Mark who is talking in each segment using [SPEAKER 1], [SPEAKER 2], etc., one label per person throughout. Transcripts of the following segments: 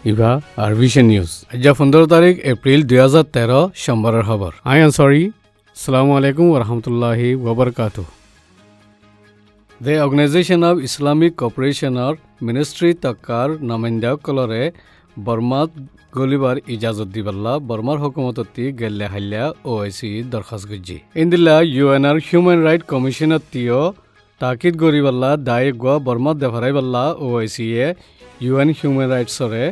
[SPEAKER 1] ইভা আর vision news আজ 15 তারিখ April 2013 সোমবারের খবর আই আনসারি আসসালামু আলাইকুম ওয়া রাহমাতুল্লাহি ওয়া বারাকাতুহু The Organization of Islamic Cooperation or Ministry Takkar Namenda Kolore Burma Golibar Ijazat Diballa Burma Hukumatati Gelle Halya OIC Darkhas Gujji Indilla UNR Human Rights Commissioner Tio Takid Goriballa Dai Gwa Burma Devarai Balla OIC e UN Human Rights Sore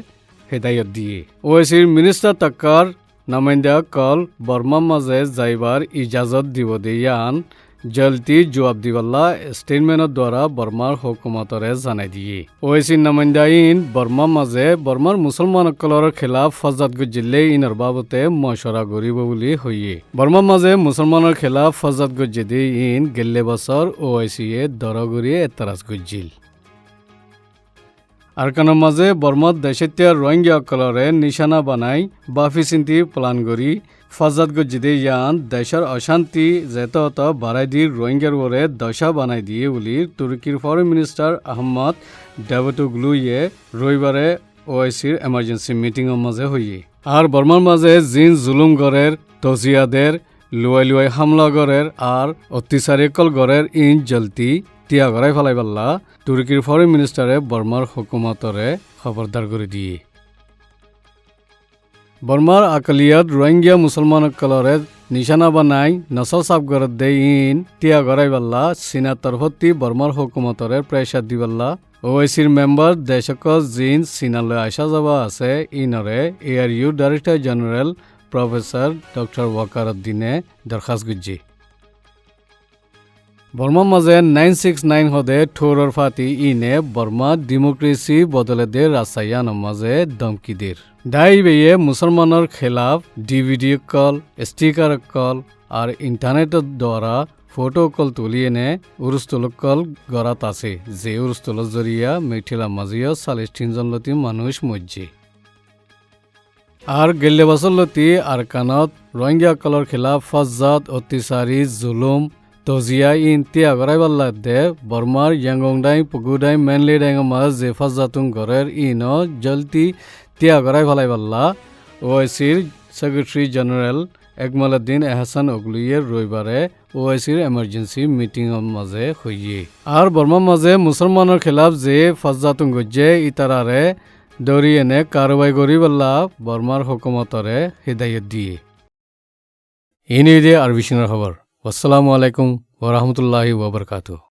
[SPEAKER 1] Hedayat Diye OIC Minister Takkar Namenda Kol Burma Maze Jaibar Ijazat Dibodiyan জলতি জবাব দিবাল্লা স্টেটমেন্টর দ্বারা বর্মার হুকুমতরে জানাই দিয়ে OAC নামাইন্দাইন Varma মাঝে বর্মার মুসলমানসকলৰ খেলাফ ফজাত গজিলে ইনৰ বাবতে মশরা গরিব বুলি হইয়ে বর্মা মাঝে মুসলমানের খেলাফ ফজাত গজিদি ইন গেল্লে বছর ওএসি এ দরগরি এতরাজ গজিল আরকানের মাঝে বর্মার দেশেতিয়া রোহিঙ্গাসকলরে নিশানা বানাই বাফি চিন্তি প্লান করি ফজাত গজিদে ইয়ান দেশের অশান্তি যেত বাড়াই দি রোহিঙ্গার ওরে দশা বানাই দিয়ে বলি তুর্কির ফরেন মিনিস্টার আহমদ দাভুতোগলু ইয়ে রবিবারে ওআইসির এমার্জেন্সি মিটিংয়ের মাঝে হইয়ে আর বর্মার মাঝে জিন জুলুম গড়ের তজিয়াদের লুয়াই হামলা গড়ের আর অত্যাচারিকল গড়ের ইন জলতি তিয়া গড়াই ফেলাই পাল্লা তুর্কির ফরেন মিনিস্টারে বর্মার হুকুমতরে খবরদার করে দিয়ে বর্মার আকালিয়াত রোহিঙ্গা মুসলমানসকলরে নিশানা বানাই নসল সাফ করে দে ইন তিয়া গড়াই পাল্লা চীনা তরফতি বর্মার হুকুমতরে প্রেসার দিবাল্লা ওআইসির মেম্বার দেশকল জিন চীনালৈ আসা যাবা আছে ইনরে ARU director general professor doctor ওয়াকারউদ্দিনে দরখাস্ত গুজি বর্মার মাঝে 969 হদে ঠোরর ফাতি ইনে বর্মা ডেমোক্রেসি বদলে দে রাসায়ান মাঝে দমকিদের দাই বেয়ে মুসলমানের খেলাফ ডিভিডি কল স্টিকার কল আর ইন্টারনেটের দ্বারা ফটো কল তুলিয়ে নে উরুস্তল কল গড়াত আছে যে উরুস্তলের জরিয়া মেঠিলা মাঝিও 43 লতি মানুষ মজ্জে আর গেল্লে বছর লতি আর কানত রোহিঙ্গা কলর খেলাফ ফজাত অত্যাচারী জুলুম তজিয়া in Tiya Gorai Balla they বর্মার ইয়াংগংডাই পুগুডাই mainly dyeing মাজ যে ফজাতুং গড়ের ইন জলতি তিয়া গড়াই ফেলাই পাল্লা ওআইসির সেক্রেটারি জেনারেল একমালউদ্দিন এহসান ওগলুয়ে রবিবারে ওআইসির এমার্জেন্সি মিটিংয়ের মাঝে হইয়ে আর বর্মার মাঝে মুসলমানের খেলাফ যে ফজাতুং গজ্জে ইতারারে দৌড়ি এনে কারবাই করি পাল্লা বর্মার হুকুমতরে হিদায়ত দিয়ে এই নিয়ে আর বিষ্ণুর খবর আসসালামু আলাইকুম ওয়া রাহমাতুল্লাহি ওয়া বারাকাতুহু